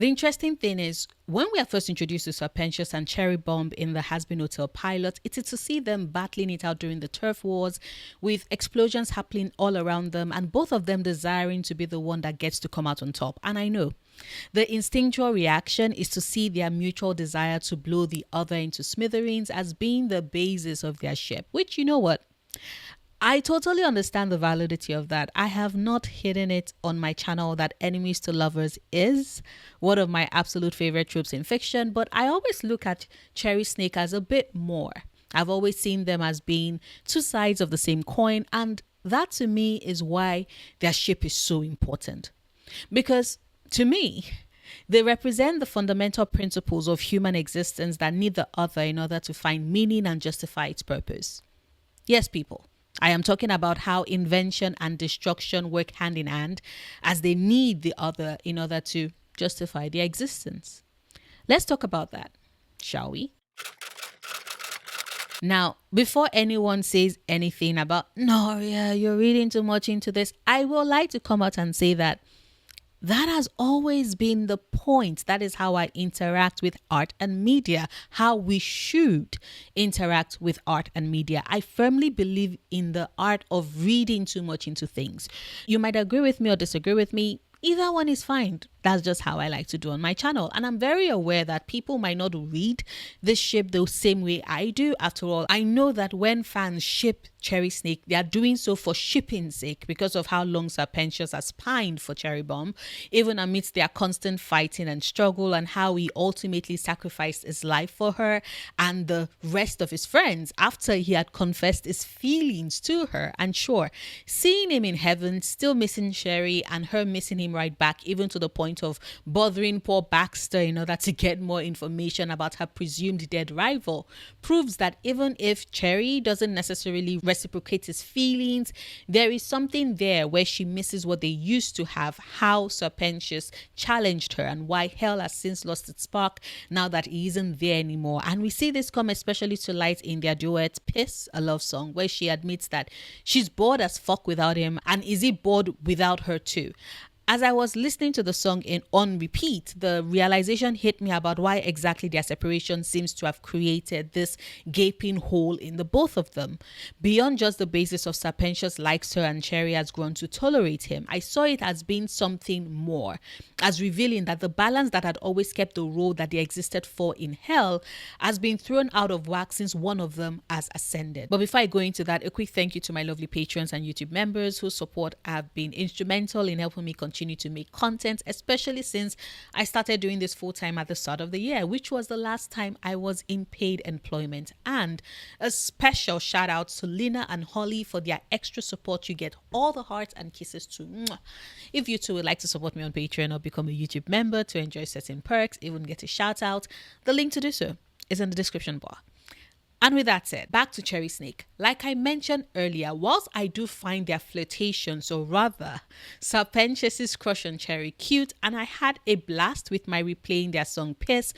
The interesting thing is, when we are first introduced to Serpentius and Cherry Bomb in the Hazbin Hotel pilot, it is to see them battling it out during the turf wars, with explosions happening all around them, and both of them desiring to be the one that gets to come out on top. And I know the instinctual reaction is to see their mutual desire to blow the other into smithereens as being the basis of their ship, which, you know what? I totally understand the validity of that. I have not hidden it on my channel that enemies to lovers is one of my absolute favorite tropes in fiction, but I always look at CherriSnake as a bit more. I've always seen them as being two sides of the same coin, and that to me is why their ship is so important. Because to me, they represent the fundamental principles of human existence that need the other in order to find meaning and justify its purpose. Yes, people. I am talking about how invention and destruction work hand in hand, as they need the other in order to justify their existence. Let's talk about that, shall we? Now, before anyone says anything about, no, yeah, you're reading too much into this, I would like to come out and say that has always been the point. That is how I interact with art and media, how we should interact with art and media. I firmly believe in the art of reading too much into things. You might agree with me or disagree with me. Either one is fine. That's just how I like to do on my channel. And I'm very aware that people might not read this ship the same way I do. After all, I know that when fans ship CherriSnake, they are doing so for shipping's sake because of how long Serpentius has pined for Cherry Bomb, even amidst their constant fighting and struggle, and how he ultimately sacrificed his life for her and the rest of his friends after he had confessed his feelings to her. And sure, seeing him in heaven, still missing Sherry and her missing him right back, even to the point of bothering poor Baxter in order to get more information about her presumed dead rival, proves that even if Cherry doesn't necessarily reciprocate his feelings, there is something there where she misses what they used to have, how Serpentius challenged her, and why hell has since lost its spark now that he isn't there anymore. And we see this come especially to light in their duet Piss, a love song, where she admits that she's bored as fuck without him, and is he bored without her too? As I was listening to the song on repeat, the realization hit me about why exactly their separation seems to have created this gaping hole in the both of them. Beyond just the basis of Serpentius likes her and Cherry has grown to tolerate him, I saw it as being something more, as revealing that the balance that had always kept the role that they existed for in hell has been thrown out of whack since one of them has ascended. But before I go into that, a quick thank you to my lovely patrons and YouTube members whose support have been instrumental in helping me continue to make content, especially since I started doing this full-time at the start of the year, which was the last time I was in paid employment. And a special shout out to Lina and Holly for their extra support. You get all the hearts and kisses too. If you too would like to support me on Patreon or become a YouTube member to enjoy certain perks, even get a shout out, the link to do so is in the description bar. And with that said, back to CherriSnake. Like I mentioned earlier, whilst I do find their flirtations, or rather Serpentius' crush on Cherry, cute, and I had a blast with my replaying their song Piss,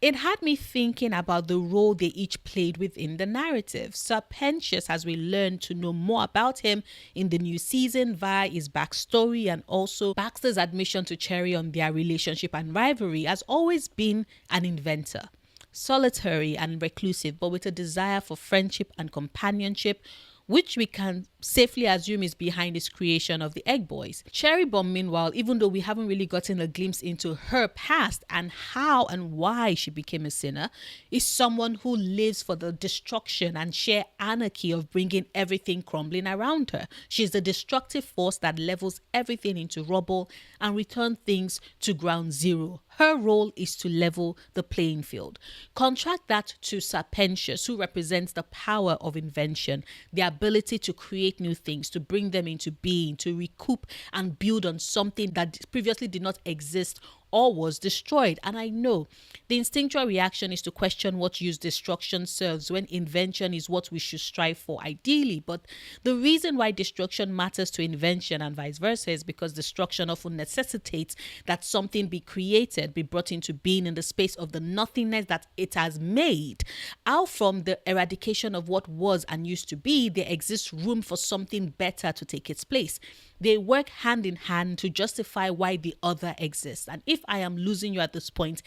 it had me thinking about the role they each played within the narrative. Serpentius, as we learn to know more about him in the new season via his backstory and also Baxter's admission to Cherry on their relationship and rivalry, has always been an inventor. Solitary and reclusive, but with a desire for friendship and companionship, which we can safely assume is behind his creation of the Egg Boys. Cherry Bomb, meanwhile, even though we haven't really gotten a glimpse into her past and how and why she became a sinner, is someone who lives for the destruction and sheer anarchy of bringing everything crumbling around her. She's the destructive force that levels everything into rubble and returns things to ground zero. Her role is to level the playing field. Contrast that to Serpentius, who represents the power of invention, the ability to create new things, to bring them into being, to recoup and build on something that previously did not exist or was destroyed. And I know the instinctual reaction is to question what use destruction serves when invention is what we should strive for ideally. But the reason why destruction matters to invention and vice versa is because destruction often necessitates that something be created, be brought into being in the space of the nothingness that it has made. Out from the eradication of what was and used to be, there exists room for something better to take its place. They work hand in hand to justify why the other exists. And if I am losing you at this point,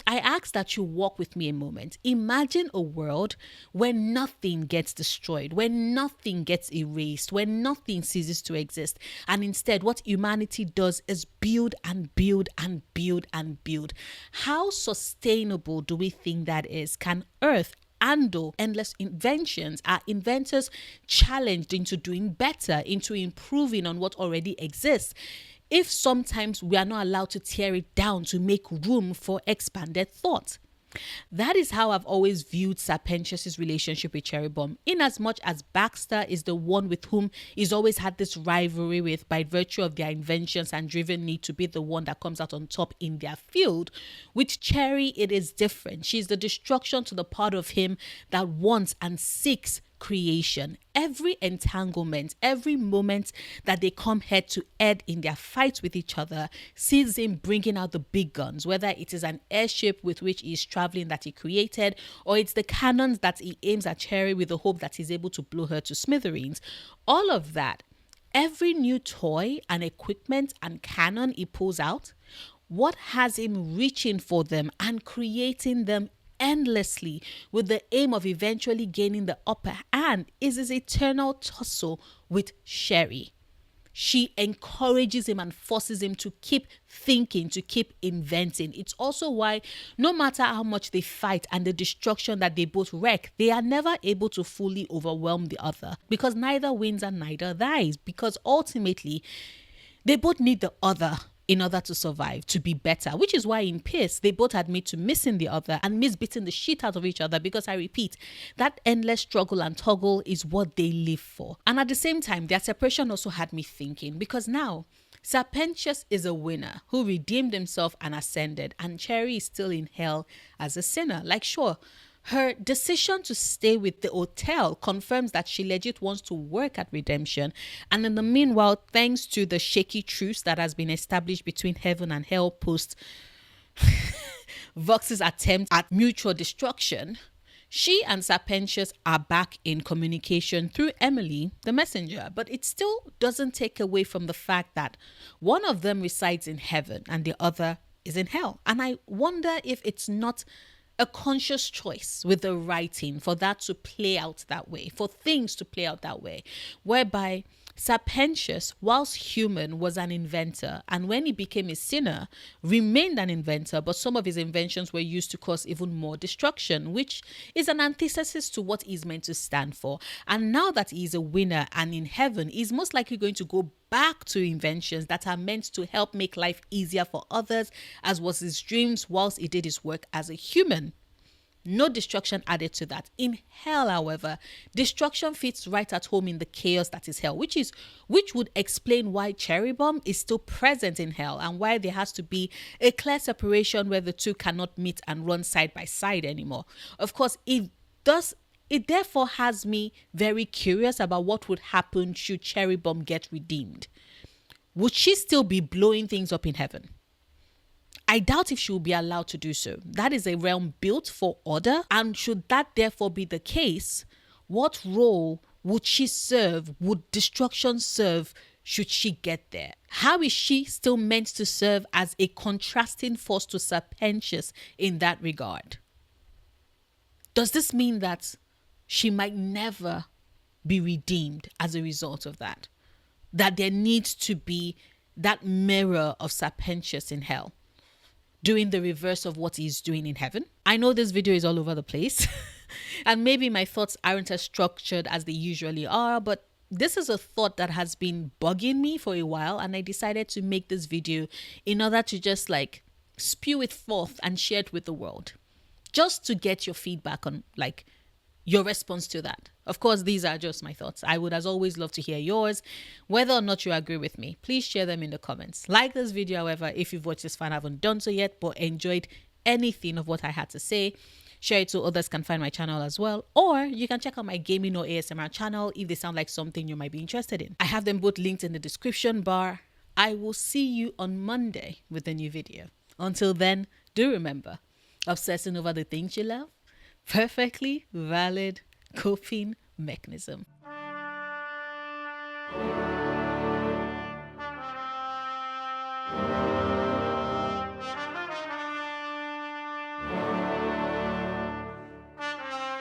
I ask that you walk with me a moment. Imagine a world where nothing gets destroyed, where nothing gets erased, where nothing ceases to exist. And instead, what humanity does is build and build and build and build. How sustainable do we think that is? Can Earth handle endless inventions? Are inventors challenged into doing better, into improving on what already exists? If sometimes we are not allowed to tear it down to make room for expanded thought. That is how I've always viewed Serpentius' relationship with Cherubim, in as much as Baxter is the one with whom he's always had this rivalry with by virtue of their inventions and driven need to be the one that comes out on top in their field. With Cherry, it is different. She's the destruction to the part of him that wants and seeks creation. Every entanglement, every moment that they come head to head in their fights with each other sees him bringing out the big guns, whether it is an airship with which he is traveling that he created, or it's the cannons that he aims at Cherry with the hope that he's able to blow her to smithereens. All of that, every new toy and equipment and cannon he pulls out, what has him reaching for them and creating them endlessly with the aim of eventually gaining the upper hand is his eternal tussle with Sherry. She encourages him and forces him to keep thinking, to keep inventing. It's also why no matter how much they fight and the destruction that they both wreak, they are never able to fully overwhelm the other, because neither wins and neither dies, because ultimately they both need the other in order to survive, to be better, which is why in Pierce, they both admit to missing the other and misbeating the shit out of each other, because I repeat, that endless struggle and toggle is what they live for. And at the same time, their separation also had me thinking, because now Serpentius is a winner who redeemed himself and ascended, and Cherry is still in hell as a sinner. Like, sure, her decision to stay with the hotel confirms that she legit wants to work at redemption. And in the meanwhile, thanks to the shaky truce that has been established between heaven and hell post Vox's attempt at mutual destruction, she and Serpentius are back in communication through Emily, the messenger. But it still doesn't take away from the fact that one of them resides in heaven and the other is in hell. And I wonder if it's not a conscious choice with the writing for that to play out that way, for things to play out that way, whereby Serpentius, whilst human, was an inventor, and when he became a sinner, remained an inventor, but some of his inventions were used to cause even more destruction, which is an antithesis to what he's meant to stand for. And now that he's a winner and in heaven, he's most likely going to go back to inventions that are meant to help make life easier for others, as was his dreams whilst he did his work as a human. No destruction added to that. In hell, however, destruction fits right at home in the chaos that is hell, which would explain why Cherubim is still present in hell and why there has to be a clear separation where the two cannot meet and run side by side anymore. Of course, it therefore has me very curious about what would happen should Cherubim get redeemed. Would she still be blowing things up in heaven? I doubt if she will be allowed to do so. That is a realm built for order, and should that therefore be the case, what role would she serve? Would destruction serve should she get there? How is she still meant to serve as a contrasting force to Serpentius in that regard? Does this mean that she might never be redeemed as a result of that? That there needs to be that mirror of Serpentius in hell, doing the reverse of what he's doing in heaven? I know this video is all over the place and maybe my thoughts aren't as structured as they usually are, but this is a thought that has been bugging me for a while, and I decided to make this video in order to just spew it forth and share it with the world, just to get your feedback on your response to that. Of course, these are just my thoughts. I would, as always, love to hear yours. Whether or not you agree with me, please share them in the comments. Like this video, however, if you've watched this far and haven't done so yet, but enjoyed anything of what I had to say. Share it so others can find my channel as well. Or you can check out my gaming or ASMR channel if they sound like something you might be interested in. I have them both linked in the description bar. I will see you on Monday with a new video. Until then, do remember, obsessing over the things you love, perfectly valid coping mechanism.